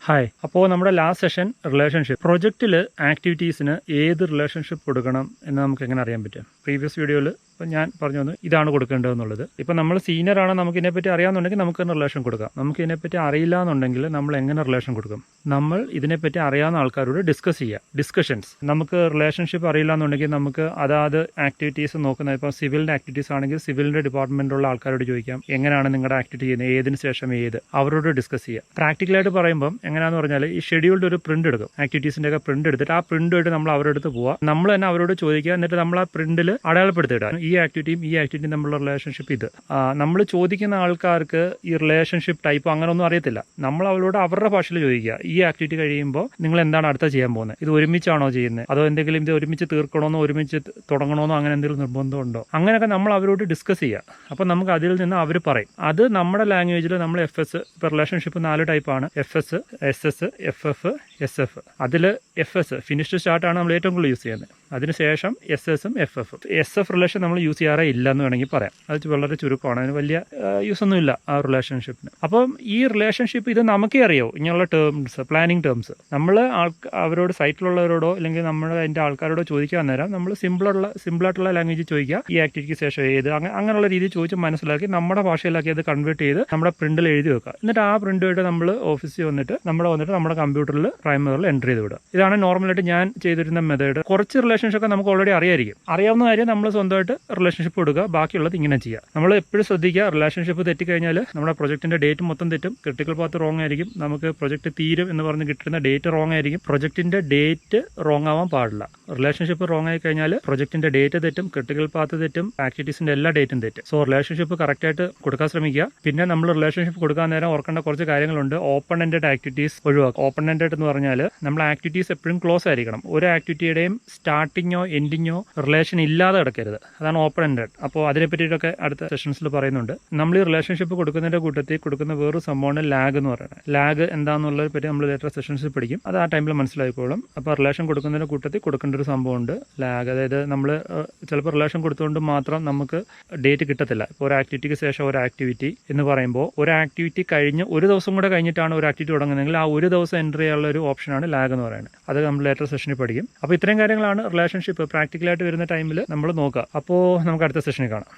Hi. അപ്പോൾ നമ്മുടെ last session relationship പ്രൊജക്റ്റിൽ ആക്ടിവിറ്റീസിന് ഏത് റിലേഷൻഷിപ്പ് കൊടുക്കണം എന്ന് നമുക്ക് എങ്ങനെ അറിയാൻ പറ്റും? പ്രീവിയസ് വീഡിയോയിൽ ഇപ്പം ഞാൻ പറഞ്ഞു തന്നു ഇതാണ് കൊടുക്കേണ്ടതെന്നുള്ളത്. ഇപ്പം നമ്മൾ സീനിയർ ആണ്, നമുക്ക് ഇതിനെപ്പറ്റി അറിയാമെന്നുണ്ടെങ്കിൽ നമുക്ക് റിലേഷൻ കൊടുക്കാം. നമുക്ക് ഇതിനെപ്പറ്റി അറിയില്ല എന്നുണ്ടെങ്കിൽ നമ്മൾ എങ്ങനെ റിലേഷൻ കൊടുക്കും? നമ്മൾ ഇതിനെപ്പറ്റി അറിയാവുന്ന ആൾക്കാരോട് ഡിസ്കസ് ചെയ്യുക. ഡിസ്കഷൻസ്. നമുക്ക് റിലേഷൻഷിപ്പ് അറിയില്ല എന്നുണ്ടെങ്കിൽ നമുക്ക് അതാത് ആക്ടിവിറ്റീസ് നോക്കുന്ന, ഇപ്പോൾ സിവിലിൻ്റെ ആക്ടിവിറ്റീസ് ആണെങ്കിൽ സിവിലിൻ്റെ ഡിപ്പാർട്ട്മെൻറ്റിലുള്ള ആൾക്കാരോട് ചോദിക്കാം, എങ്ങനെയാണ് നിങ്ങളുടെ ആക്ടിവിറ്റി ചെയ്യുന്നത്, ഏതിന് ശേഷം ഏത്, അവരോട് ഡിസ്കസ് ചെയ്യുക. പ്രാക്ടിക്കലായിട്ട് പറയുമ്പം എങ്ങനെയാണെന്ന് പറഞ്ഞാൽ ഈ ഷെഡ്യൂൾഡ് ഒരു പ്രിന്റ് എടുക്കും, ആക്ടിവിറ്റീസിൻ്റെ ഒക്കെ പ്രിന്റ് എടുത്തിട്ട് ആ പ്രിന്റുമായിട്ട് നമ്മൾ അവരുടെ അടുത്ത് പോവുക. നമ്മൾ തന്നെ അവരോട് ചോദിക്കുക, എന്നിട്ട് നമ്മൾ ആ പ്രിന്റിൽ അടയാളപ്പെടുത്തിയിടുക ഈ ആക്ടിവിറ്റിയും തമ്മിലുള്ള റിലേഷൻഷിപ്പ് ഇത്. നമ്മൾ ചോദിക്കുന്ന ആൾക്കാർക്ക് ഈ റിലേഷൻഷിപ്പ് ടൈപ്പ് അങ്ങനെ ഒന്നും അറിയത്തില്ല. നമ്മൾ അവരോട് അവരുടെ ഭാഷയിൽ ചോദിക്കുക, ഈ ആക്ടിവിറ്റി കഴിയുമ്പോൾ നിങ്ങൾ എന്താണ് അടുത്ത ചെയ്യാൻ പോകുന്നത്, ഇത് ഒരുമിച്ചാണോ ചെയ്യുന്നത്, അതോ എന്തെങ്കിലും ഇത് ഒരുമിച്ച് തീർക്കണമെന്നോ ഒരുമിച്ച് തുടങ്ങണമെന്നോ അങ്ങനെ എന്തെങ്കിലും നിർബന്ധമുണ്ടോ, അങ്ങനെയൊക്കെ നമ്മൾ അവരോട് ഡിസ്കസ് ചെയ്യുക. അപ്പോൾ നമുക്ക് അതിൽ നിന്ന് അവർ പറയും. അത് നമ്മുടെ ലാംഗ്വേജിൽ നമ്മൾ FS, ഇപ്പോൾ റിലേഷൻഷിപ്പ് 4 ടൈപ്പാണ്: FS, SS, FF, SF. അതിൽ FS ഫിനിഷ്ഡ് സ്റ്റാർട്ടാണ് നമ്മൾ ഏറ്റവും കൂടുതൽ യൂസ് ചെയ്യുന്നത്. അതിനുശേഷം SS-ഉം FF-ഉം. SF റിലേഷൻ നമ്മൾ യൂസ് ചെയ്യാറേ ഇല്ല എന്ന് വേണമെങ്കിൽ പറയാം. അത് വളരെ ചുരുക്കമാണ്, അതിന് വലിയ യൂസ് ഒന്നുമില്ല ആ റിലേഷൻഷിപ്പിന്. അപ്പം ഈ റിലേഷൻഷിപ്പ് ഇത് നമുക്കേ അറിയാവൂ, ഇങ്ങനെയുള്ള ടേംസ്, പ്ലാനിങ് ടേംസ്. നമ്മൾ അവരോട് സൈറ്റിലുള്ളവരോടോ അല്ലെങ്കിൽ നമ്മുടെ അതിൻ്റെ ആൾക്കാരോടോ ചോദിക്കാൻ നേരം നമ്മൾ സിമ്പിളായിട്ടുള്ള ലാംഗ്വേജിൽ ചോദിക്കുക, ഈ ആക്ടിവിറ്റിക്ക് ശേഷം ഏത്, അങ്ങനെയുള്ള രീതിയിൽ ചോദിച്ച് മനസ്സിലാക്കി നമ്മുടെ ഭാഷയിലാക്കി അത് കൺവേർട്ട് ചെയ്ത് നമ്മുടെ പ്രിന്റിൽ എഴുതി വെക്കുക. എന്നിട്ട് ആ പ്രിന്റുമായിട്ട് നമ്മൾ ഓഫീസിൽ വന്നിട്ട് നമ്മുടെ കമ്പ്യൂട്ടറിൽ പ്രൈമറിൽ എൻ്റർ ചെയ്ത് വിടുക. ഇതാണ് നോർമലായിട്ട് ഞാൻ ചെയ്തിരുന്ന മെത്തേഡ്. കുറച്ച് റിലേഷൻഷിപ്പ് നമുക്ക് ഓൾറെഡി അറിയായിരിക്കും. അറിയാവുന്ന കാര്യം നമ്മൾ സ്വന്തമായിട്ട് റിലേഷൻഷിപ്പ് കൊടുക്കുക, ബാക്കിയുള്ളത് ഇങ്ങനെ ചെയ്യുക. നമ്മൾ എപ്പോഴും ശ്രദ്ധിക്കുക, റിലേഷൻഷിപ്പ് തെറ്റിക്കഴിഞ്ഞാൽ നമ്മുടെ പ്രൊജക്റ്റിന്റെ ഡേറ്റ് മൊത്തം തെറ്റും, ക്രിട്ടിക്കൽ പാത്ത് റോങ് ആയിരിക്കും, നമുക്ക് പ്രൊജക്റ്റ് തീരും എന്ന് പറഞ്ഞ് കിട്ടുന്ന ഡേറ്റ് റോങ് ആയിരിക്കും. പ്രൊജക്റ്റിന്റെ ഡേറ്റ് റോങ് ആവാൻ പാടില്ല. റിലേഷൻഷിപ്പ് റോങ് ആയി കഴിഞ്ഞാൽ പ്രൊജക്റ്റിന്റെ ഡേറ്റ് തെറ്റും, ക്രിട്ടിക്കൽ പാത്ത് തെറ്റും, ആക്ടിവിറ്റീസിന്റെ എല്ലാ ഡേറ്റും തെറ്റും. സോ റിലേഷൻഷിപ്പ് കറക്റ്റായിട്ട് കൊടുക്കാൻ ശ്രമിക്കുക. പിന്നെ നമ്മൾ റിലേഷൻഷിപ്പ് കൊടുക്കാൻ നേരം ഓർക്കേണ്ട കുറച്ച് കാര്യങ്ങളുണ്ട്. ഓപ്പൺ എൻഡഡ് ആക്ടിവിറ്റീസ് ഒഴിവാക്കുക. ഓപ്പൺ എൻഡഡ് എന്ന് പറഞ്ഞാൽ നമ്മൾ ആക്ടിവിറ്റീസ് എപ്പോഴും ക്ലോസ് ആയിരിക്കണം. ഒരു ആക്ടിവിറ്റിയുടെയും സ്റ്റാർട്ടിങ്ങോ എൻഡിങ്ങോ റിലേഷൻ ഇല്ലാതെ കിടക്കരുത്. അതാണ് ഓപ്പൺ എൻഡഡ്. അപ്പോൾ അതിനെ പറ്റിയിട്ടൊക്കെ അടുത്ത സെഷൻസിൽ പറയുന്നുണ്ട്. നമ്മൾ ഈ റിലേഷൻഷിപ്പ് കൊടുക്കുന്നതിന്റെ കൂട്ടത്തിൽ കൊടുക്കുന്ന വേറൊരു സംഭവമാണ് ലാഗ് എന്ന് പറയുന്നത്. ലാഗ് എന്താണെന്നുള്ളതിനെ പറ്റി നമ്മൾ ലേറ്റർ സെഷൻസിൽ പഠിക്കും. അത് ആ ടൈമിൽ മനസ്സിലായിക്കോളും. അപ്പോൾ റിലേഷൻ കൊടുക്കുന്നതിന്റെ കൂട്ടത്തിൽ കൊടുക്കേണ്ട ഒരു സംഭവമുണ്ട് ലാഗ്. അതായത് നമ്മൾ ചിലപ്പോൾ റിലേഷൻ കൊടുത്തുകൊണ്ട് മാത്രം നമുക്ക് ഡേറ്റ് കിട്ടത്തില്ല. ഇപ്പോൾ ഒരു ആക്ടിവിറ്റിക്ക് ശേഷം ഒരു ആക്ടിവിറ്റി എന്ന് പറയുമ്പോൾ ഒരു ആക്ടിവിറ്റി കഴിഞ്ഞ് ഒരു ദിവസം കൂടെ കഴിഞ്ഞിട്ടാണ് ഒരു ആക്ടിവിറ്റി തുടങ്ങുന്നതെങ്കിൽ ആ ഒരു ദിവസം എൻ്റർ ചെയ്യാനുള്ള ഒരു ഓപ്ഷനാണ് ലാഗ് എന്ന് പറയുന്നത്. അത് നമ്മൾ ലേറ്റർ സെഷനിൽ പഠിക്കും. അപ്പോൾ ഇത്രയും കാര്യങ്ങളാണ് റിലേഷൻഷിപ്പ് പ്രാക്ടിക്കലായിട്ട് വരുന്ന ടൈമിൽ നമ്മൾ നോക്കുക. അപ്പോൾ നമുക്ക് അടുത്ത സെഷനിൽ കാണാം.